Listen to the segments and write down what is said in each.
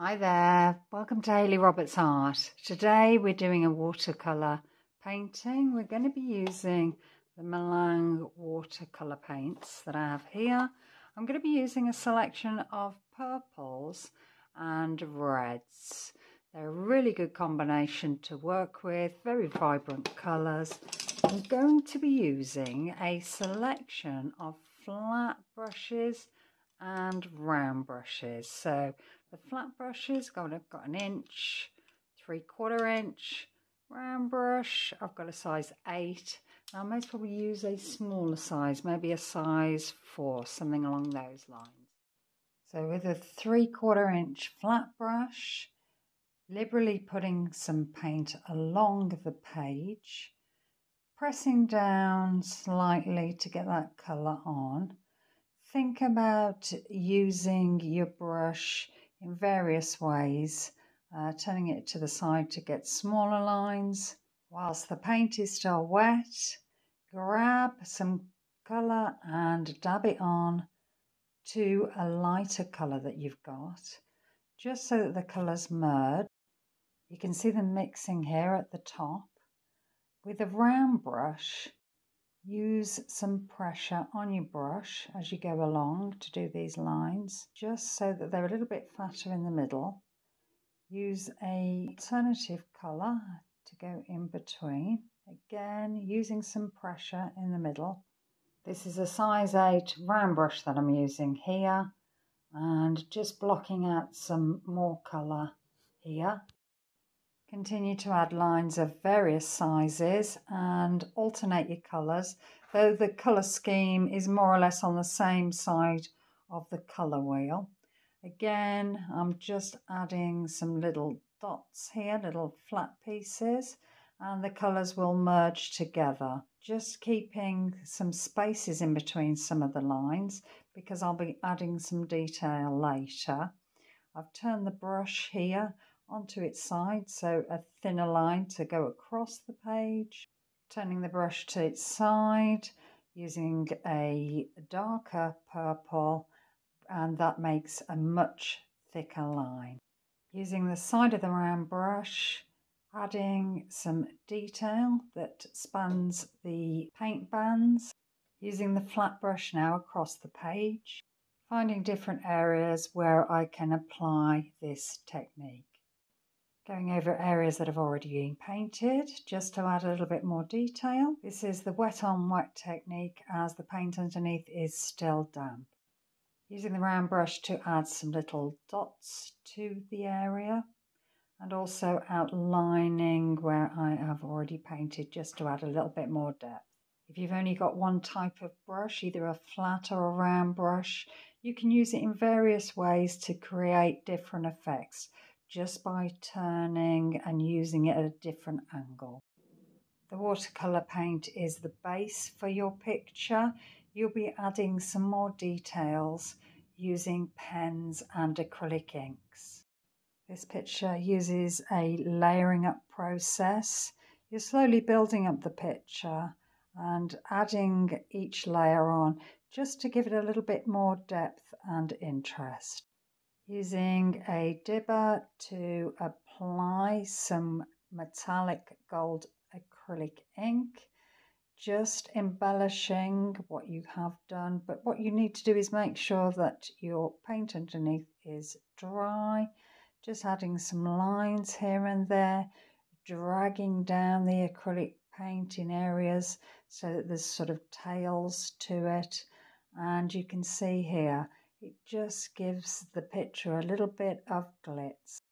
Hi there, welcome to Hayley Roberts Art. Today we're doing a watercolour painting. We're going to be using the Meiliang watercolour paints that I have here. I'm going to be using a selection of purples and reds. They're a really good combination to work with, very vibrant colours. I'm going to be using a selection of flat brushes and round brushes. So the flat brushes, I've got an inch, 3/4 inch. Round brush, I've got a size 8. I'll most probably use a smaller size, maybe a size 4, something along those lines. So with a 3/4 inch flat brush, liberally putting some paint along the page, pressing down slightly to get that colour on. Think about using your brush in various ways, turning it to the side to get smaller lines. Whilst the paint is still wet, grab some colour and dab it on to a lighter colour that you've got, just so that the colours merge. You can see them mixing here at the top. With a round brush, use some pressure on your brush as you go along to do these lines, just so that they're a little bit fatter in the middle. Use an alternative colour to go in between, again using some pressure in the middle. This is a size 8 round brush that I'm using here, and just blocking out some more colour here. Continue to add lines of various sizes and alternate your colours, though the colour scheme is more or less on the same side of the colour wheel. Again, I'm just adding some little dots here, little flat pieces, and the colours will merge together. Just keeping some spaces in between some of the lines because I'll be adding some detail later. I've turned the brush here onto its side, so a thinner line to go across the page. Turning the brush to its side, using a darker purple, and that makes a much thicker line. Using the side of the round brush, adding some detail that spans the paint bands. Using the flat brush now across the page, finding different areas where I can apply this technique. Going over areas that have already been painted, just to add a little bit more detail. This is the wet on wet technique as the paint underneath is still damp. Using the round brush to add some little dots to the area, and also outlining where I have already painted just to add a little bit more depth. If you've only got one type of brush, either a flat or a round brush, you can use it in various ways to create different effects, just by turning and using it at a different angle. The watercolour paint is the base for your picture. You'll be adding some more details using pens and acrylic inks. This picture uses a layering up process. You're slowly building up the picture and adding each layer on just to give it a little bit more depth and interest. Using a dibber to apply some metallic gold acrylic ink, just embellishing what you have done. But what you need to do is make sure that your paint underneath is dry. Just adding some lines here and there, dragging down the acrylic paint in areas so that there's sort of tails to it. And you can see here, it just gives the picture a little bit of glitz.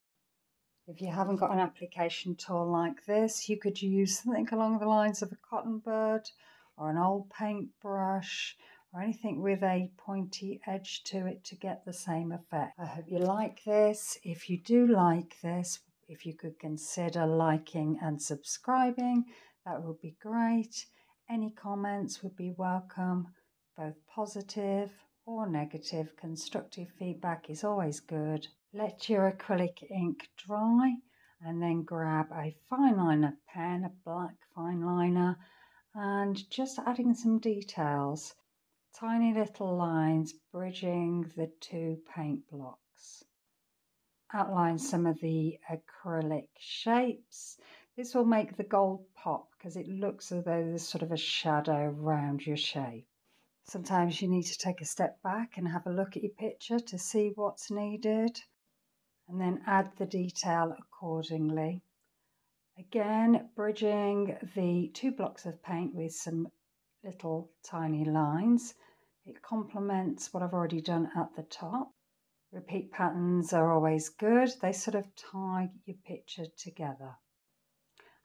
If you haven't got an application tool like this, you could use something along the lines of a cotton bud or an old paintbrush or anything with a pointy edge to it to get the same effect. I hope you like this. If you do like this, if you could consider liking and subscribing, that would be great. Any comments would be welcome, both positive or negative. Constructive feedback is always good. Let your acrylic ink dry and then grab a fine liner pen, a black fine liner, and just adding some details, tiny little lines bridging the two paint blocks. outline some of the acrylic shapes. This will make the gold pop because it looks as though there's sort of a shadow around your shape. Sometimes you need to take a step back and have a look at your picture to see what's needed and then add the detail accordingly. Again, bridging the 2 blocks of paint with some little tiny lines. It complements what I've already done at the top. Repeat patterns are always good. They sort of tie your picture together.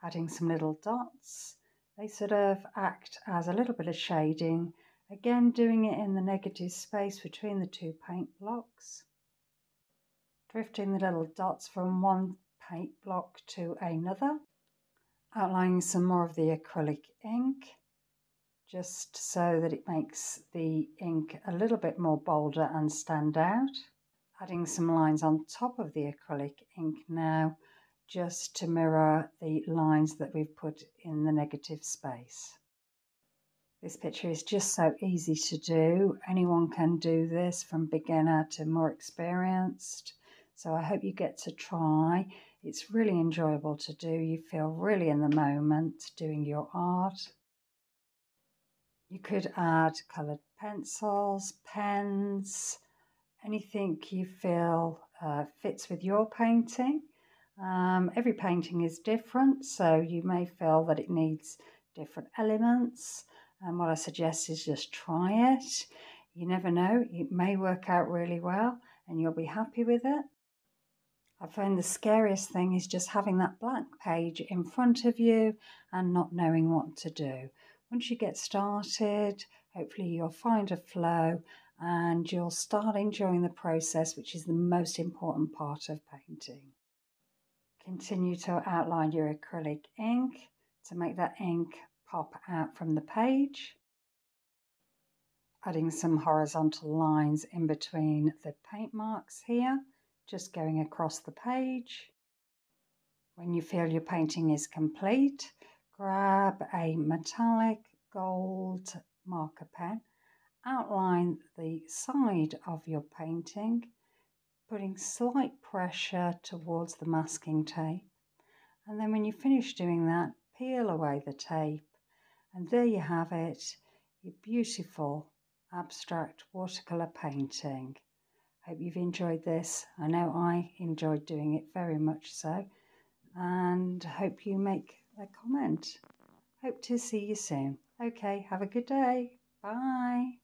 Adding some little dots. They sort of act as a little bit of shading. Again, doing it in the negative space between the 2 paint blocks. Drifting the little dots from one paint block to another. Outlining some more of the acrylic ink, just so that it makes the ink a little bit more bolder and stand out. Adding some lines on top of the acrylic ink now, just to mirror the lines that we've put in the negative space. This picture is just so easy to do. Anyone can do this, from beginner to more experienced. So I hope you get to try. It's really enjoyable to do. You feel really in the moment doing your art. You could add coloured pencils, pens, anything you feel fits with your painting. Every painting is different, so you may feel that it needs different elements. And what I suggest is just try it. You never know, it may work out really well and you'll be happy with it. I find the scariest thing is just having that blank page in front of you and not knowing what to do. Once you get started, hopefully you'll find a flow and you'll start enjoying the process, which is the most important part of painting. Continue to outline your acrylic ink to make that ink pop out from the page. Adding some horizontal lines in between the paint marks here, just going across the page. When you feel your painting is complete, grab a metallic gold marker pen, outline the side of your painting, putting slight pressure towards the masking tape. And then when you finish doing that, peel away the tape. And there you have it, your beautiful abstract watercolour painting. Hope you've enjoyed this. I know I enjoyed doing it very much so, and hope you make a comment. Hope to see you soon. Okay, have a good day. Bye.